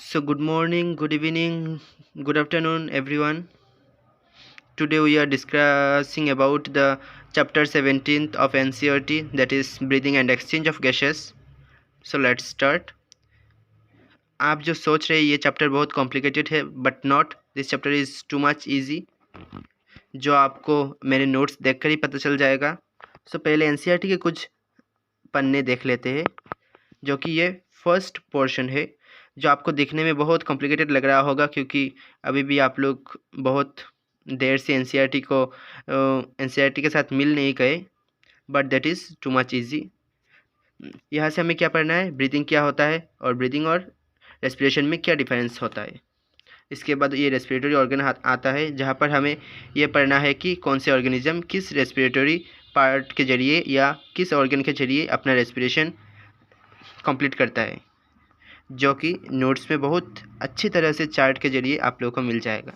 So, good morning, good evening, good afternoon, everyone. Today we are discussing about the chapter 17th of NCERT, that is breathing and exchange of gases. So let's start. आप जो सोच रहे हैं ये chapter बहुत complicated है, but not, this chapter is too much easy, जो आपको मेरे नोट्स देखकर ही पता चल जाएगा. सो पहले एनसीईआरटी के कुछ पन्ने देख लेते हैं, जो कि ये फर्स्ट पोर्शन है, जो आपको दिखने में बहुत कॉम्प्लिकेटेड लग रहा होगा क्योंकि अभी भी आप लोग बहुत देर से एनसीईआरटी के साथ मिल नहीं गए, but that is too much easy. यहाँ से हमें क्या पढ़ना है, ब्रीदिंग क्या होता है और ब्रीदिंग और रेस्पिरेशन में क्या डिफरेंस होता है. इसके बाद ये रेस्पिरेटरी ऑर्गन आता है, जहाँ पर हमें ये पढ़ना है कि कौन से ऑर्गेनिज्म किस रेस्पिरेटरी पार्ट के जरिए या किस ऑर्गन के जरिए अपना रेस्पिरेशन कंप्लीट करता है, जो कि नोट्स में बहुत अच्छी तरह से चार्ट के जरिए आप लोगों को मिल जाएगा.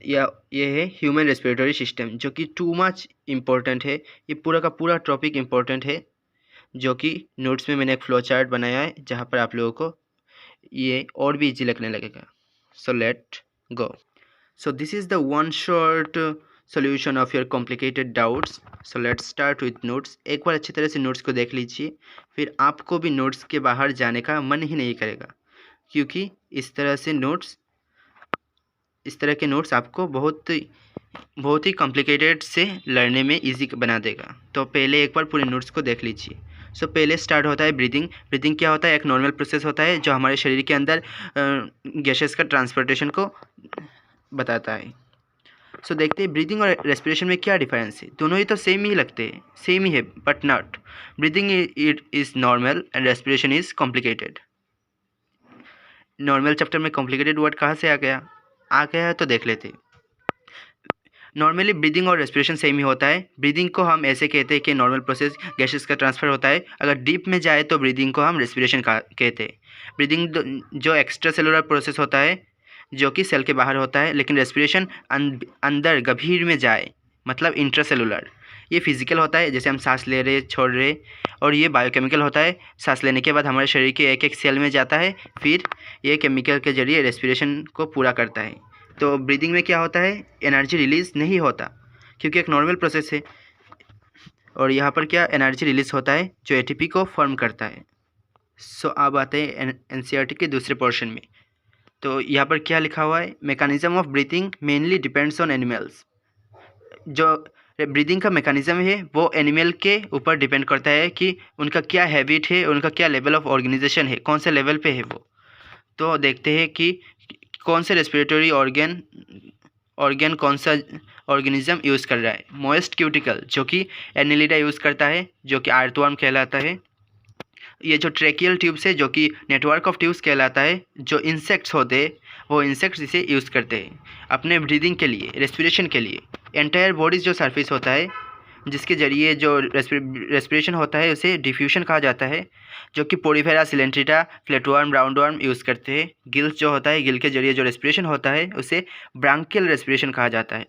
या ये है ह्यूमन रेस्पिरेटरी सिस्टम, जो कि टू मच इम्पोर्टेंट है. ये पूरा का पूरा टॉपिक इम्पोर्टेंट है, जो कि नोट्स में मैंने एक फ्लो चार्ट बनाया है, जहाँ पर आप लोगों को ये और भी इजी लगने लगेगा. So let go. So this is the one short solution of your complicated doubts. So let's start with notes. एक बार अच्छी तरह से नोट्स को देख लीजिए, फिर आपको भी नोट्स के बाहर जाने का मन ही नहीं करेगा, क्योंकि इस तरह के नोट्स आपको बहुत ही कॉम्प्लिकेटेड से लर्ने में इजी बना देगा. तो पहले एक बार पूरे नोट्स को देख लीजिए. सो पहले स्टार्ट होता है ब्रीदिंग. ब्रीदिंग क्या होता है, एक नॉर्मल प्रोसेस होता है जो हमारे शरीर के अंदर गैसेस का ट्रांसपोर्टेशन को बताता है. सो देखते हैं ब्रीदिंग और रेस्पिरेशन में क्या डिफरेंस है. दोनों ही तो सेम ही लगते हैं, सेम ही है, but not. Breathing it is normal and respiration is complicated. Normal chapter में कॉम्प्लिकेटेड वर्ड कहाँ से आ गया है तो देख लेते हैं. नॉर्मली ब्रीदिंग और रेस्पिरेशन सेम ही होता है. ब्रीदिंग को हम ऐसे कहते हैं कि नॉर्मल प्रोसेस गैसेस का ट्रांसफ़र होता है. अगर डीप में जाए तो ब्रीदिंग को हम रेस्पिरेशन कहते हैं. ब्रीदिंग जो एक्स्ट्रा सेलुलर प्रोसेस होता है, जो कि सेल के बाहर होता है, लेकिन रेस्पिरेशन अंदर गभीर में जाए, मतलब इंट्रासेलुलर. ये फिजिकल होता है, जैसे हम सांस ले रहे छोड़ रहे, और ये बायोकेमिकल होता है. सांस लेने के बाद हमारे शरीर के एक एक सेल में जाता है, फिर ये केमिकल के जरिए रेस्पिरेशन को पूरा करता है. तो ब्रीदिंग में क्या होता है, एनर्जी रिलीज़ नहीं होता, क्योंकि एक नॉर्मल प्रोसेस है. और यहाँ पर क्या एनर्जी रिलीज़ होता है, जो एटीपी को फॉर्म करता है. सो अब आते हैं एनसीईआरटी के दूसरे पोर्शन में. तो यहाँ पर क्या लिखा हुआ है, mechanism of breathing mainly depends on animals. जो ब्रीदिंग का मैकेनिज्म है वो एनिमल के ऊपर डिपेंड करता है कि उनका क्या हैबिट है, उनका क्या लेवल ऑफ ऑर्गेनाइजेशन है, कौन से लेवल पे है वो. तो देखते हैं कि कौन से रेस्पिरेटरी ऑर्गन कौन सा ऑर्गेनिज्म यूज़ कर रहा है. मॉइस्ट क्यूटिकल, जो कि एनिलिडा यूज़ करता है, जो कि आर्थवर्म कहलाता है. ये जो ट्रेकियल ट्यूब्स है, जो कि नेटवर्क ऑफ ट्यूब्स कहलाता है. जो इंसेक्ट्स होते हैं वो इंसेक्ट्स इसे यूज़ करते हैं अपने ब्रीदिंग के लिए, रेस्पिरेशन के लिए. एंटायर बॉडीज जो सरफेस होता है, जिसके जरिए जो रेस्पिरेशन होता है, उसे डिफ्यूशन कहा जाता है, जो कि पोरीफेरा, सिलेंट्रिटा, फ्लैटवर्म, राउंडवर्म यूज़ करते हैं. गिल्स जो होता है, गिल के जरिए जो रेस्पिरेशन होता है, उसे ब्रांकियल रेस्पिरेशन कहा जाता है,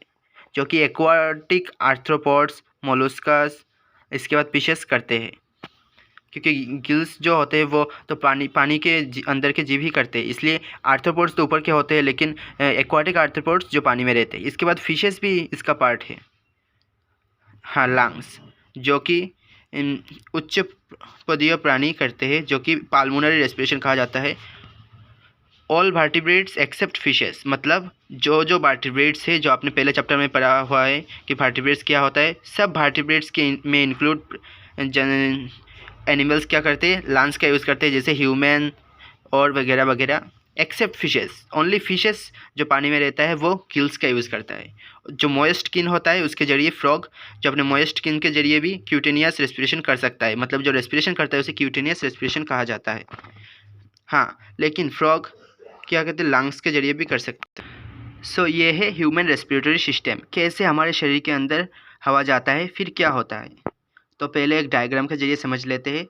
जो कि एक्वाटिक आर्थ्रोपॉड्स, मोलस्कस, इसके बाद फिशेस करते हैं. क्योंकि गिल्स जो होते हैं वो तो पानी के अंदर के जीव ही करते हैं, इसलिए आर्थ्रोपोड्स तो ऊपर के होते हैं, लेकिन एक्वाटिक आर्थ्रोपोड्स जो पानी में रहते हैं. इसके बाद फिशेस भी इसका पार्ट है. हाँ, लंग्स, जो कि उच्च पदीय प्राणी करते हैं, जो कि पाल्मोनरी रेस्पिरेशन कहा जाता है. ऑल वर्टिब्रेट्स एक्सेप्ट फिशेस, मतलब जो वर्टिब्रेट्स है, जो आपने पहले चैप्टर में पढ़ा हुआ है कि वर्टिब्रेट्स क्या होता है, सब वर्टिब्रेट्स के में इंक्लूड एनिमल्स क्या करते हैं, लंग्स का यूज़ करते हैं, जैसे ह्यूमन और वगैरह वगैरह. एक्सेप्ट फिशेस, ओनली फिशेस जो पानी में रहता है वो गिल्स का यूज़ करता है. जो मॉइस्ट स्किन होता है उसके जरिए फ्रॉग, जो अपने मॉइस्ट स्किन के जरिए भी क्यूटेनियस रेस्पिरेशन कर सकता है, मतलब जो रेस्पिरेशन करता है उसे क्यूटेनियस रेस्पिरेशन कहा जाता है. हाँ, लेकिन फ्रॉग क्या कहते हैं, लंग्स के जरिए भी कर सकते हैं. सो ये है ह्यूमन रेस्पिरेटरी सिस्टम, कैसे हमारे शरीर के अंदर हवा जाता है, फिर क्या होता है. तो पहले एक डायग्राम के जरिए समझ लेते हैं.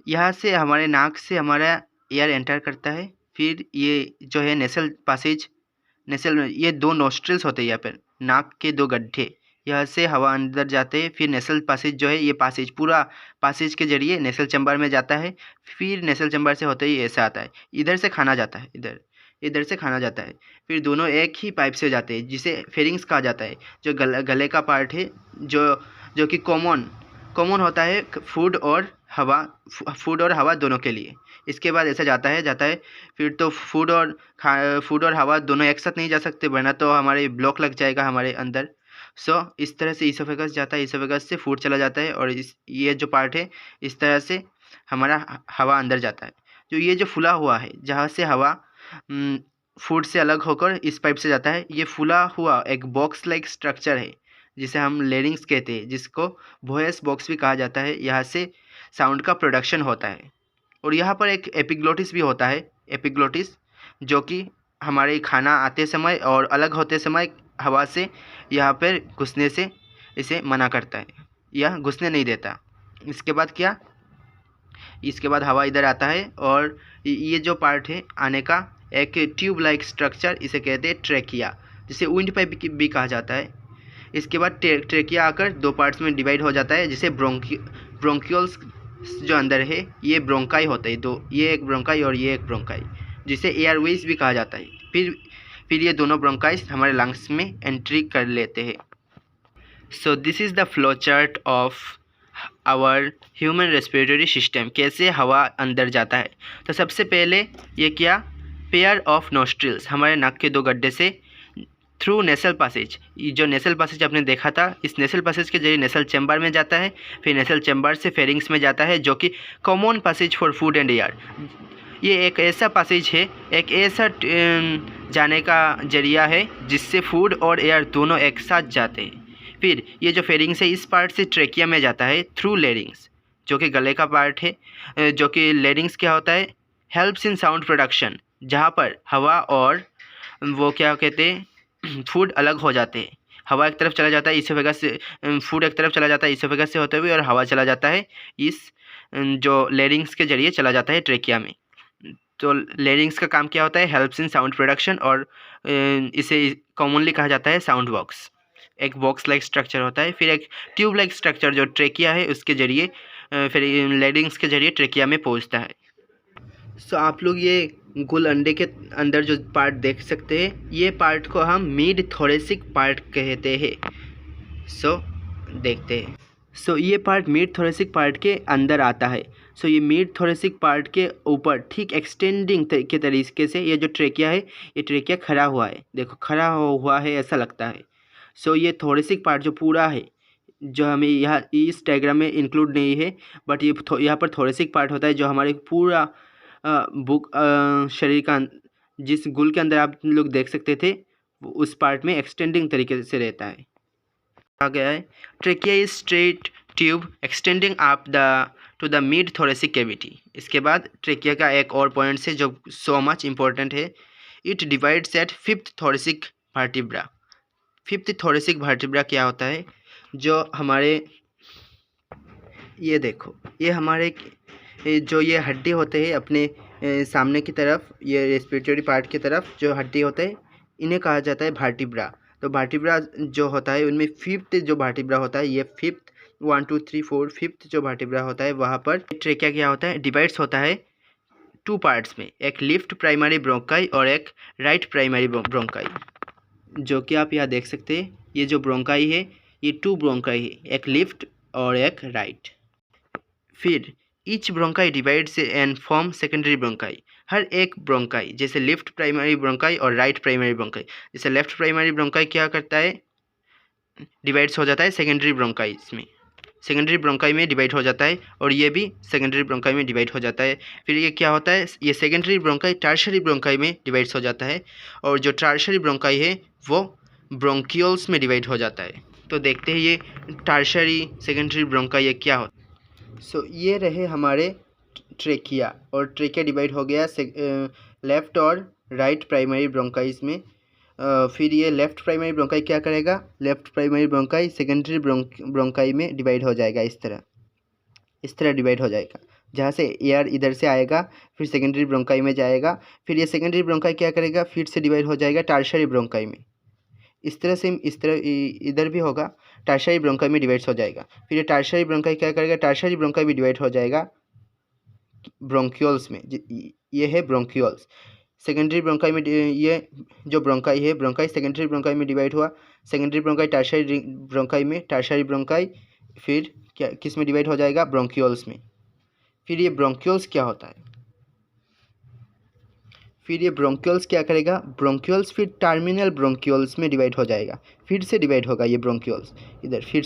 यहाँ से हमारे नाक से हमारा एयर एंटर करता है, फिर ये जो है नेसल पैसेज, नेसल, ये दो नोस्ट्रल्स होते हैं, यहाँ पर नाक के दो गड्ढे, यहाँ से हवा अंदर जाते हैं, फिर नेसल पैसेज जो है ये पैसेज पूरा पैसेज के जरिए नेसल चैम्बर में जाता है, फिर नेसल चैम्बर से होते ही ऐसे आता है, इधर से खाना जाता है, इधर से खाना जाता है, फिर दोनों एक ही पाइप से जाते हैं जिसे फेरिंग्स कहा जाता है, जो गले का पार्ट है जो कि कॉमन होता है फूड और हवा दोनों के लिए। इसके बाद ऐसा जाता है फिर तो फूड और हवा दोनों एक साथ नहीं जा सकते, वरना तो हमारे ब्लॉक लग जाएगा हमारे अंदर। इस तरह से ईसोफेगस जाता है, ईसोफेगस से फूड चला जाता है, और ये जो पार्ट है इस तरह से हमारा हवा अंदर जाता है। जो ये जो फूला हुआ है जहाँ से हवा फूड से अलग होकर इस पाइप से जाता है, ये फूला हुआ एक बॉक्स लाइक स्ट्रक्चर है जिसे हम लेरिंग्स कहते हैं, जिसको वॉइस बॉक्स भी कहा जाता है। यहाँ से साउंड का प्रोडक्शन होता है, और यहाँ पर एक एपिग्लोटिस भी होता है, एपिग्लोटिस जो कि हमारे खाना आते समय और अलग होते समय हवा से यहाँ पर घुसने से इसे मना करता है, यह घुसने नहीं देता। इसके बाद हवा इधर आता है, और ये जो पार्ट है आने का एक ट्यूब लाइक स्ट्रक्चर, इसे कहते हैं ट्रेकिया, जिसे विंड पाइप भी कहा जाता है। इसके बाद ट्रेकिया आकर दो पार्ट्स में डिवाइड हो जाता है, जिसे ब्रोंकियल्स जो अंदर है ये ब्रोंकाई होते हैं, दो, ये एक ब्रोंकाई और ये एक ब्रोंकाई, जिसे एयरवेज भी कहा जाता है। फिर ये दोनों ब्रोंकाइज हमारे लंग्स में एंट्री कर लेते हैं। So this is the flow chart of our human respiratory system, कैसे हवा अंदर जाता है। तो सबसे पहले ये क्या, पेयर ऑफ नोस्ट्रिल्स, हमारे नाक के दो गड्ढे से थ्रू नेसल पैसेज, जो नेसल पैसेज आपने देखा था, इस नेसल पैसेज के जरिए नेसल चैम्बर में जाता है, फिर नेसल चैम्बर से फेरिंग्स में जाता है, जो कि common passage for food and air. ये एक ऐसा पैसेज है, एक ऐसा जाने का जरिया है जिससे फूड और एयर दोनों एक साथ जाते हैं। फिर ये जो फेरिंग्स है इस पार्ट से ट्रेकिया में जाता है थ्रू लेरिंग्स, जो कि गले का पार्ट है, जो कि लेरिंग्स क्या होता है, हेल्प्स इन साउंड प्रोडक्शन, जहाँ पर हवा और वो क्या कहते हैं फूड अलग हो जाते हैं। हवा एक तरफ चला जाता है ईसोफेगस से, फूड एक तरफ चला जाता है ईसोफेगस से होते हुए, और हवा चला जाता है इस जो लेरिंग्स के जरिए चला जाता है ट्रेकिया में। तो लेरिंग्स का काम क्या होता है, हेल्प्स इन साउंड प्रोडक्शन, और इसे कॉमनली कहा जाता है साउंड बॉक्स। एक बॉक्स लाइक स्ट्रक्चर होता है, फिर एक ट्यूब लाइक स्ट्रक्चर जो ट्रेकिया है उसके जरिए फिर लेरिंग्स के जरिए ट्रेकिया में पहुंचता है। सो आप लोग ये गोल अंडे के अंदर जो पार्ट देख सकते हैं, ये पार्ट को हम मिड थोरेसिक पार्ट कहते हैं। सो देखते हैं। सो ये पार्ट मिड थोरेसिक पार्ट के अंदर आता है। सो ये मिड थोरेसिक पार्ट के ऊपर ठीक एक्सटेंडिंग के तरीके से ये जो ट्रेकिया है, ये ट्रेकिया खड़ा हुआ है, देखो खड़ा हुआ है ऐसा लगता है। सो ये थोरेसिक पार्ट जो पूरा है, जो हमें यहाँ इस डायग्राम में इंक्लूड नहीं है, बट ये यहाँ पर थोरेसिक पार्ट होता है जो हमारे पूरा शरीर का जिस गुल के अंदर आप लोग देख सकते थे उस पार्ट में एक्सटेंडिंग तरीके से रहता है। आ गया है, trachea is straight tube extending up to the mid thoracic cavity. इसके बाद ट्रेकिया का एक और पॉइंट है जो सो मच इम्पोर्टेंट है, it divides at fifth thoracic vertebra. Fifth thoracic vertebra क्या होता है, जो हमारे ये देखो, ये हमारे जो ये हड्डी होते हैं अपने सामने की तरफ, ये रेस्पिरेटरी पार्ट की तरफ जो हड्डी होते हैं इन्हें कहा जाता है वर्टिब्रा। तो वर्टिब्रा जो होता है उनमें फिफ्थ जो वर्टिब्रा होता है, ये फिफ्थ 1 2 3 4 फिफ्थ जो वर्टिब्रा होता है वहाँ पर ट्रेकिया क्या होता है, डिवाइड्स होता है टू पार्ट्स में, एक लेफ्ट प्राइमरी ब्रोंकाई और एक राइट प्राइमरी ब्रोंकाई, जो कि आप यहाँ देख सकते हैं। ये जो ब्रोंकाई है ये टू ब्रोंकाई है, एक लेफ्ट और एक राइट। फिर each bronchi divides and form secondary bronchi. हर एक ब्रोंकाई, जैसे लेफ्ट प्राइमरी ब्रोंकाई और राइट प्राइमरी ब्रोंकाई, जैसे लेफ्ट प्राइमरी ब्रोंकाई क्या करता है, डिवाइड्स हो जाता है सेकेंडरी ब्रोंकाइज में, सेकेंडरी ब्रोंकाई में डिवाइड हो जाता है, और ये भी सेकेंडरी ब्रोंकाई में डिवाइड हो जाता है। फिर ये क्या होता है, ये सेकेंडरी ब्रोंकाई टर्शियरी ब्रोंकाई में डिवाइड्स हो जाता है, और जो टर्शियरी ब्रोंकाई है वो ब्रोंकियोल्स में डिवाइड हो जाता है। तो देखते हैं ये टर्शियरी सेकेंडरी ब्रोंकाई ये क्या होता है। सो ये रहे हमारे ट्रेकिया, और ट्रेकिया डिवाइड हो गया लेफ़्ट और राइट प्राइमरी ब्रोंकाइज में। फिर ये लेफ़्ट प्राइमरी ब्रोंकाई क्या करेगा, left primary bronchi secondary bronchi में डिवाइड हो जाएगा, इस तरह डिवाइड हो जाएगा, जहाँ से एयर इधर से आएगा फिर सेकेंडरी ब्रोंकाई में जाएगा, फिर ये सेकेंडरी ब्रोंकाई क्या करेगा, फिर से डिवाइड हो जाएगा टर्शियरी ब्रोंकाई में। इस तरह से इधर भी होगा, टर्शियरी ब्रोंकाई में डिवाइड हो जाएगा। फिर ये टर्शियरी ब्रोंकाई क्या करेगा, टर्शियरी ब्रोंकाई भी डिवाइड हो जाएगा ब्रोंक्यूल्स में। ये है ब्रोंक्यूल्स। सेकेंडरी ब्रोंकाई में ये जो ब्रोंकाई है, ब्रोंकाई सेकेंडरी ब्रोंकाई में डिवाइड हुआ, सेकेंडरी ब्रोंकाई टर्शियरी ब्रोंकाई में, टर्शियरी ब्रोंकाई फिर क्या किस में डिवाइड हो जाएगा, ब्रोंक्यूल्स में। फिर ये ब्रोंक्यूल्स क्या होता है, फिर ये ब्रोंक्यूल्स क्या करेगा, ब्रोंक्यूल्स फिर टर्मिनल ब्रोंक्यूल्स में डिवाइड हो जाएगा। फिर से डिवाइड होगा ये ब्रोंक्यूल्स, इधर फिर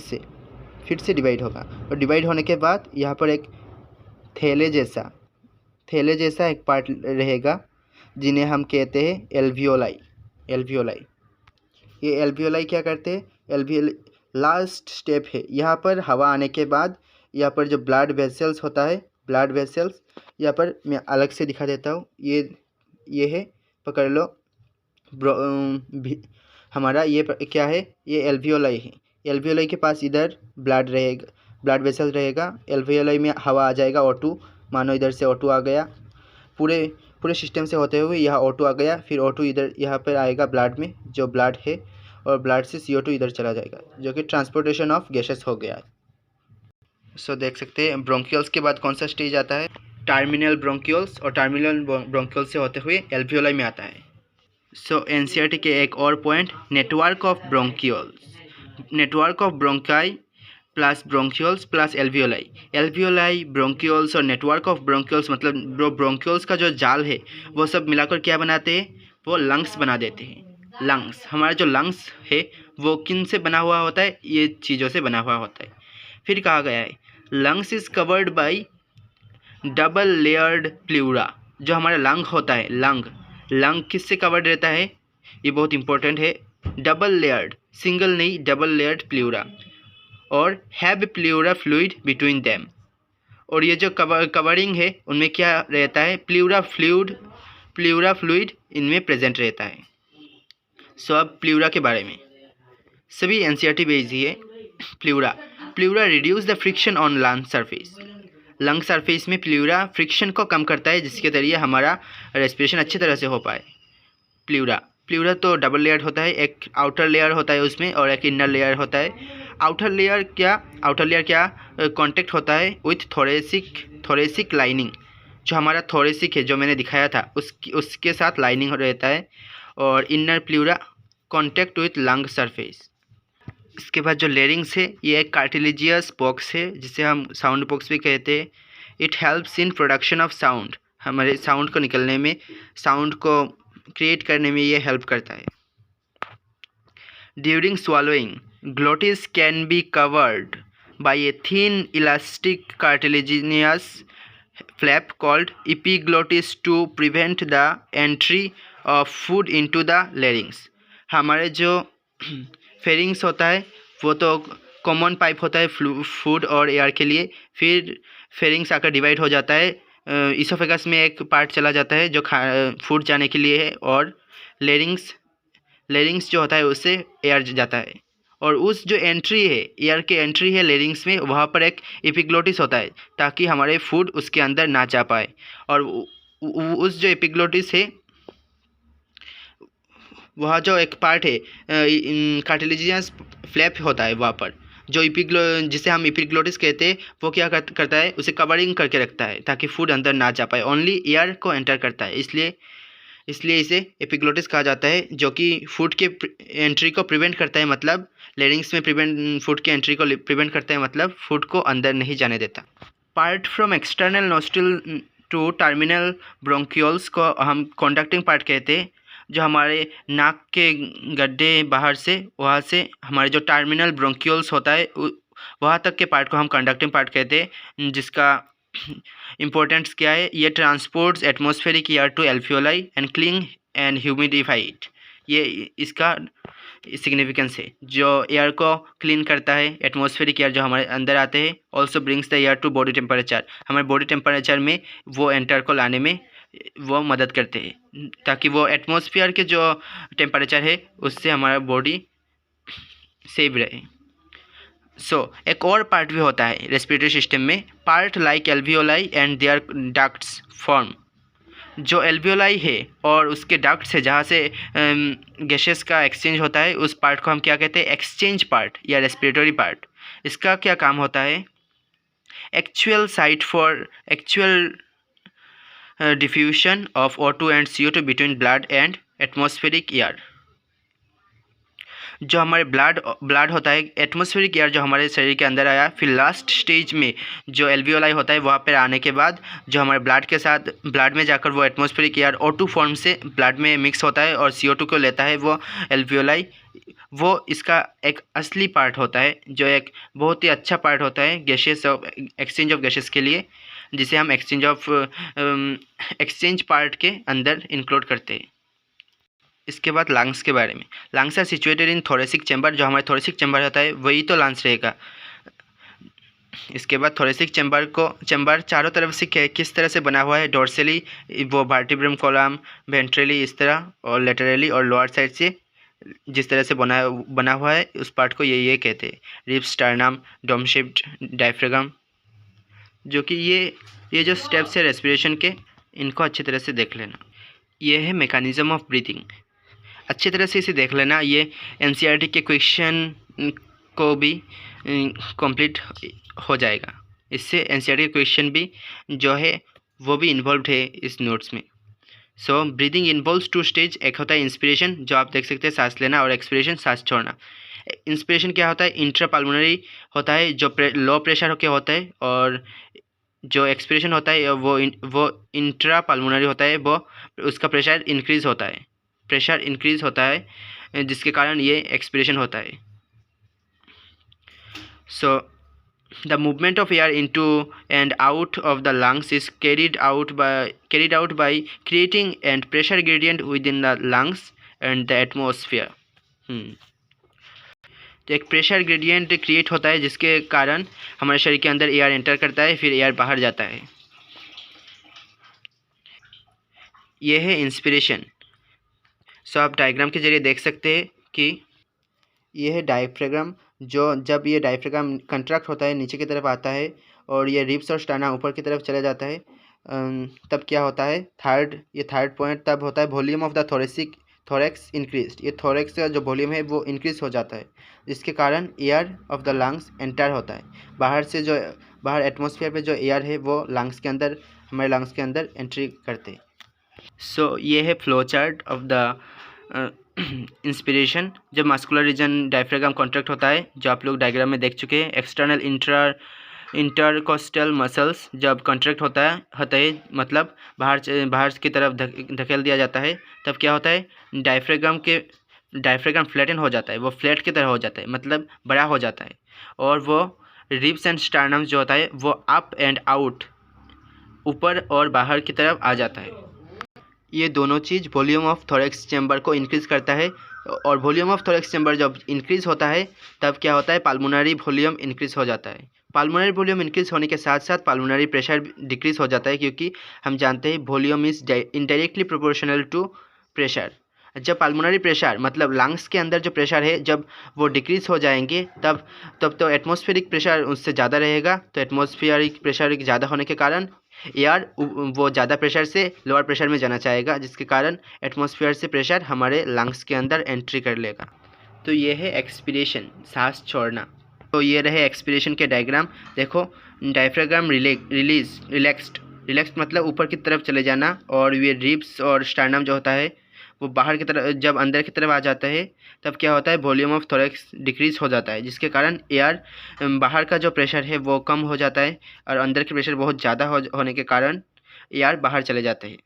से डिवाइड होगा। और डिवाइड होने के बाद यहाँ पर एक थैले जैसा एक पार्ट रहेगा जिन्हें हम कहते हैं एल्वियोलाई। ये एल्वियोलाई क्या करते हैं, एल्वियोलाई लास्ट स्टेप है। यहाँ पर हवा आने के बाद यहाँ पर जो ब्लड वेसल्स होता है, ब्लड वेसल्स यहाँ पर मैं अलग से दिखा देता हूँ। ये है, पकड़ लो, हमारा ये क्या है, ये एल्वियोलाई है। एल्वियोलाई के पास इधर ब्लड रहेगा, ब्लड वेसल रहेगा। एल्वियोलाई में हवा आ जाएगा, O2, मानो इधर से O2 आ गया, पूरे सिस्टम से होते हुए यहाँ O2 आ गया। फिर O2 इधर यहाँ पर आएगा ब्लड में, जो ब्लड है, और ब्लड से CO2 इधर चला जाएगा, जो कि ट्रांसपोर्टेशन ऑफ गैसेस हो गया। सो देख सकते हैं ब्रोंक्यूल्स के बाद कौन सा स्टेज आता है, टर्मिनल ब्रोंक्यूल्स, और टर्मिनल ब्रोंक्यूल्स से होते हुए एल्वियोलाई में आता है। सो एनसीईआरटी के एक और point, network of bronchioles, network of bronchi plus bronchioles plus alveoli bronchioles और नेटवर्क ऑफ ब्रोंक्यूल्स, मतलब ब्रोंक्यूल्स का जो जाल है वो सब मिलाकर क्या बनाते हैं, वो लंग्स बना देते हैं। लंग्स, हमारा जो लंग्स है वो किन से बना हुआ होता है, ये चीज़ों से बना हुआ होता है। फिर कहा गया है lungs is covered by double layered pleura. जो हमारा लंग होता है, लंग किससे कवर्ड रहता है, ये बहुत इंपॉर्टेंट है, डबल लेयर्ड, सिंगल नहीं, डबल लेयर्ड प्लूरा, और have pleura fluid between them. और ये जो कवरिंग है उनमें क्या रहता है, प्लूरा फ्लूइड इनमें प्रेजेंट रहता है। सो अब प्लूरा के बारे में सभी एनसीईआरटी भेजी है। Pleura reduce the friction on lung surface. Lung surface में प्लूरा फ्रिक्शन को कम करता है, जिसके जरिए हमारा रेस्पिरेशन अच्छी तरह से हो पाए। प्लूरा तो डबल लेयर होता है, एक आउटर लेयर होता है उसमें और एक इनर लेयर होता है। आउटर लेयर क्या कांटेक्ट होता है विथ थोरेसिक लाइनिंग। जो हमारा थोरेसिक है, जो मैंने दिखाया था, उसके साथ लाइनिंग रहता है। और inner pleura contact with lung surface. इसके बाद जो लेरिंग्स है, ये एक कार्टिलेजियस बॉक्स है जिसे हम साउंड बॉक्स भी कहते हैं। It helps in production of sound, हमारे साउंड को निकलने में, साउंड को क्रिएट करने में ये हेल्प करता है। During swallowing, glottis can be covered by a thin elastic cartilaginous flap called epiglottis to prevent the entry of food into the larynx। हमारे जो फेरिंग्स होता है वो तो कॉमन पाइप होता है फूड और एयर के लिए। फिर फेरिंग्स आकर डिवाइड हो जाता है, इसोफेगस में एक पार्ट चला जाता है जो फूड जाने के लिए है, और लेरिंग्स जो होता है उससे एयर जाता है। और उस जो एंट्री है, एयर की एंट्री है लेरिंग्स में, वहाँ पर एक एपिग्लोटिस होता है ताकि हमारे फूड उसके अंदर ना जा पाए। और उस जो एपिग्लोटिस है, वहाँ जो एक पार्ट है कार्टिलेजियस फ्लैप होता है, वहाँ पर जो जिसे हम एपिग्लोटिस कहते हैं, वो क्या करता है, उसे कवरिंग करके रखता है ताकि फूड अंदर ना जा पाए, ओनली एयर को एंटर करता है। इसलिए इसे एपिग्लोटिस कहा जाता है, जो कि फूड के एंट्री को प्रिवेंट करता है, मतलब लेरिंग्स में फूड के एंट्री को प्रिवेंट करता है, मतलब फूड को अंदर नहीं जाने देता। Part from external nostril to terminal bronchioles को हम कंडक्टिंग पार्ट कहते हैं। जो हमारे नाक के गड्ढे बाहर से, वहाँ से हमारे जो टर्मिनल ब्रोंक्यूल्स होता है वहाँ तक के पार्ट को हम कंडक्टिंग पार्ट कहते हैं। जिसका इम्पोर्टेंस क्या है, ये transports atmospheric air to alveoli and clean and humidify it. ये इसका सिग्निफिकेंस है, जो एयर को क्लीन करता है, एटमॉस्फेरिक एयर जो हमारे अंदर आते हैं। Also brings the air to body temperature, हमारे बॉडी टेम्परेचर में वो एंटर को लाने में वो मदद करते हैं, ताकि वो एटमॉस्फेयर के जो टेम्परेचर है उससे हमारा बॉडी सेफ रहे। एक और पार्ट भी होता है रेस्पिरेटरी सिस्टम में, part like alveoli and their ducts form. जो एल्वियोलाई है और उसके डक्ट्स है जहाँ से गैसेस का एक्सचेंज होता है, उस पार्ट को हम क्या कहते हैं? एक्सचेंज पार्ट या रेस्पिरेटरी पार्ट। इसका क्या काम होता है? Actual site for actual diffusion of O2 and CO2 between blood and atmospheric air. जो हमारे ब्लड होता है, एटमॉस्फेरिक एयर जो हमारे शरीर के अंदर आया, फिर लास्ट स्टेज में जो एल्वियोलाई होता है वहाँ पर आने के बाद जो हमारे ब्लड के साथ ब्लड में जाकर वो एटमॉस्फेरिक एयर O2 फॉर्म से ब्लड में मिक्स होता है और CO2 को लेता है वो एल्वियोलाई। वो इसका एक असली पार्ट होता है, जो एक बहुत ही अच्छा पार्ट होता है gases of exchange of gases के लिए, जिसे हम एक्सचेंज पार्ट के अंदर इंक्लूड करते हैं। इसके बाद लंग्स के बारे में। Lungs are situated in thoracic chamber. जो हमारे थोरेसिक चैम्बर होता है वही तो लंग्स रहेगा। इसके बाद थोरेसिक चैम्बर चारों तरफ से किस तरह से बना हुआ है? डोर्सली वो वर्टिब्रम कॉलम, वेंट्रली इस तरह, और लेटरली और लोअर साइड से जिस तरह से बना हुआ है उस पार्ट को ये कहते हैं। Ribs, sternum, dome shaped diaphragm. जो कि ये जो स्टेप्स है रेस्पिरेशन के, इनको अच्छी तरह से देख लेना। ये है मैकेनिज्म ऑफ ब्रीथिंग। अच्छी तरह से इसे देख लेना। ये NCERT के क्वेश्चन को भी कंप्लीट हो जाएगा। इससे NCERT के क्वेश्चन भी जो है वो भी इन्वॉल्व है इस नोट्स में। So breathing involves 2 stage. एक होता है इंस्पिरेशन, जो आप देख सकते हैं सांस लेना, और एक्सपिरेशन सांस छोड़ना। इंस्पिरेशन क्या होता है? इंट्रापल्मोनरी होता है, जो लो प्रेशर होकर होता है, और जो एक्सपिरेशन होता है वो इंट्रापल्मोनरी होता है, वो उसका प्रेशर इंक्रीज़ होता है, जिसके कारण ये एक्सपिरेशन होता है। So the movement of air into and out of the lungs is carried out by creating and pressure gradient within the lungs and the atmosphere। तो एक प्रेशर ग्रेडियंट क्रिएट होता है जिसके कारण हमारे शरीर के अंदर एयर एंटर करता है, फिर एयर बाहर जाता है। ये है इंस्पिरेशन। सो आप डायग्राम के जरिए देख सकते हैं कि ये है डायफ्राम। जब ये डायफ्राम कंट्रैक्ट होता है, नीचे की तरफ आता है, और ये रिब्स और स्टर्ना ऊपर की तरफ चले जाता है, तब क्या होता है? थर्ड पॉइंट तब होता है volume of the thorax increase. ये थोरेक्स का जो वॉल्यूम है वो इंक्रीज हो जाता है, जिसके कारण air of the lungs enter होता है। बाहर एटमॉस्फेयर पे जो एयर है वो हमारे लंग्स के अंदर एंट्री करते हैं। सो ये है flow chart of the inspiration. जब मस्कुलर रीजन डायफ्राम कॉन्ट्रैक्ट होता है, जो आप लोग डायग्राम में देख चुके हैं। एक्सटर्नल इंटरकोस्टल मसल्स जब कॉन्ट्रैक्ट होता है मतलब बाहर की तरफ धकेल दिया जाता है, तब क्या होता है? डायफ्राम फ्लैटन हो जाता है, वो फ्लैट की तरह हो जाता है, मतलब बड़ा हो जाता है, और वो रिब्स एंड स्टर्नम जो होता है वो अप एंड आउट, ऊपर और बाहर की तरफ आ जाता है। ये दोनों चीज़ वॉल्यूम ऑफ थोरेक्स चैम्बर को इंक्रीज़ करता है, और वॉल्यूम ऑफ थोरेक्स चैम्बर जब इंक्रीज़ होता है तब क्या होता है? पाल्मोनरी वॉल्यूम इंक्रीज़ हो जाता है। पाल्मोनरी वॉल्यूम इंक्रीज़ होने के साथ साथ पाल्मोनरी प्रेशर डिक्रीज़ हो जाता है, क्योंकि हम जानते हैं volume is indirectly proportional to pressure. जब पाल्मोनरी प्रेशर मतलब लंग्स के अंदर जो प्रेशर है, जब वो डिक्रीज़ हो जाएंगे तब तो एटमॉस्फेरिक प्रेशर उससे ज़्यादा रहेगा। तो एटमॉस्फेरिक प्रेशर ज़्यादा होने के कारण एयर वो ज़्यादा प्रेशर से लोअर प्रेशर में जाना चाहेगा, जिसके कारण एटमॉस्फेयर से प्रेशर हमारे लंग्स के अंदर एंट्री कर लेगा। तो ये है एक्सपिरेशन, सांस छोड़ना। तो ये रहे एक्सपिरेशन के डायग्राम। देखो, डायफ्राम रिलैक्स्ड मतलब ऊपर की तरफ चले जाना, और ये रिब्स और स्टर्नम जो होता है वो बाहर की तरफ, जब अंदर की तरफ आ जाता है तब क्या होता है? वॉल्यूम ऑफ थोरेक्स डिक्रीज़ हो जाता है, जिसके कारण एयर बाहर का जो प्रेशर है वो कम हो जाता है, और अंदर की प्रेशर बहुत ज़्यादा होने के कारण एयर बाहर चले जाते हैं।